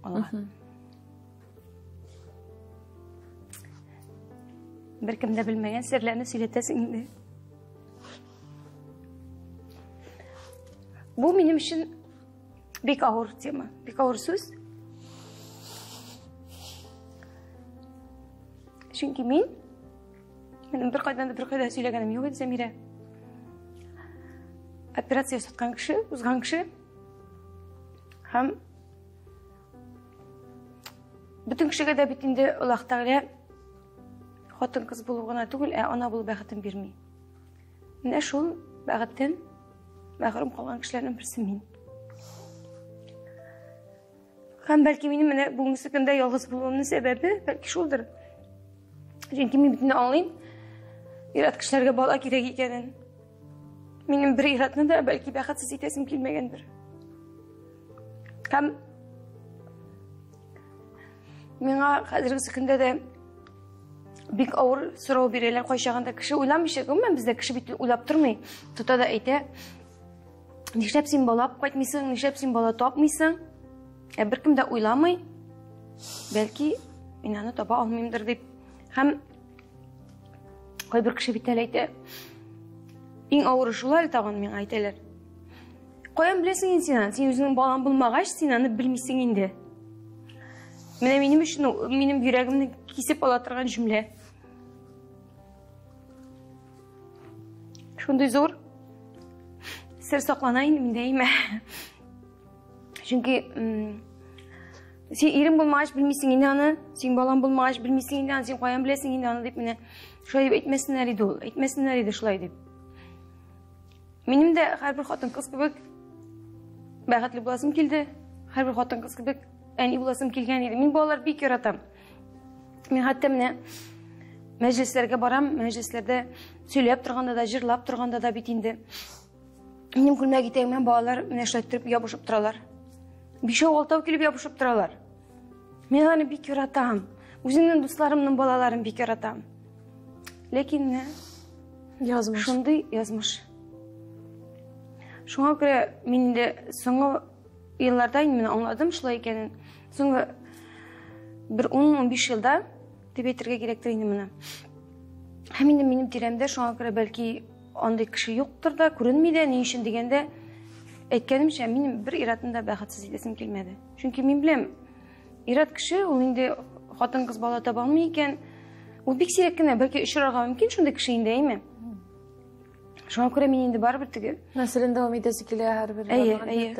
алга. Беркем дә белмәгән серләрне сөйләтәсең инде. Бу минем өчен бик авыр тема, бик авыр сүз. Чөнки минем бер кайдан сөйләгәнем юк иде, Сәмирә. Операция ясаткан кеше, узган кеше һәм бөтен кешегә дә бит инде Аллаһ Тәгалә хатын кыз булу гына түгел, ана булу бәхетен бирми. Менә шул бәхеттән мәхрүм калган кешеләрнең берсе мин. Һәм бәлки минем менә бүгенге көндә ялгыз булуымның сәбәбе бәлки шулдыр. Чөнки мин бит аңлыйм, ират кешеләргә бала кирәк икәнен. Минем бер иратны да бәлки бәхетсез итәсем килмәгәндер. Һәм миңа хәзерге көндә дә бик авыр сорау бирәләр, кайчагында кеше уйламыйча, гомумән бездә кеше бит уйлап тормый. Тота да әйтә: "Нишләп син бала кайтмыйсың, нишләп син бала тапмыйсың?" Беркем дә уйламый. Бәлки мин аны таба алмыймдыр дип. Һәм кайбер кеше бит әйтә: "Иң авыры шулай тагын миңа әйтәләр. Каян беләсең инде син? Син үзеңнең балаң булмагач, син аны белмисең инде." Менә минем өчен минем йөрәгемне кисеп ала торган җөмлә. Шундый зур сер саклана инде миндә име. Чөнки син ирең булмагач белмисең инде аны, син балаң булмагач белмисең инде аны, син каян беләсең инде аны дип менә шулай дип әйтмәсеннәр иде ул, әйтмәсеннәр иде шулай дип. Минем дә һәрбер хатын кыз кебек бәхетле буласым килде, һәрбер хатын кыз кебек әни буласым килгән иде. Мин балалар бик яратам. Мин хәтта менә мәҗлесләргә барам, мәҗлесләрдә сөйләп торганда да, җырлап торганда да бит инде минем күлмәк итәгемә балалар менә шулай торып ябышып торалар. Бишәү-алтау килеп ябышып торалар. Мин аны бик яратам. Үземнең дусларымның балаларын бик яратам. Ләкин язмыш. Шундый язмыш. Шуңа күрә мин инде соңгы елларда инде аңладым шулай икәнен. Соңгы бер 10-15 елда дип әйтергә кирәктер инде моны. Һәм инде минем тирәмдә шуңа күрә бәлки андый кеше юктыр да, күренми дә, ни өчен дигәндә әйткәнемчә, минем бер иратны да бәхетсез итәсем килмәде. Чөнки мин беләм, ират кеше ул инде хатын кыз бала таба алмый икән. Ул бик сирәк кенә бәлки очрарга мөмкин шундый кеше инде, әйме? Шуңа күрә мин инде барыбер теге нәселен дәвам итәсе килә һәрбер. Әйе.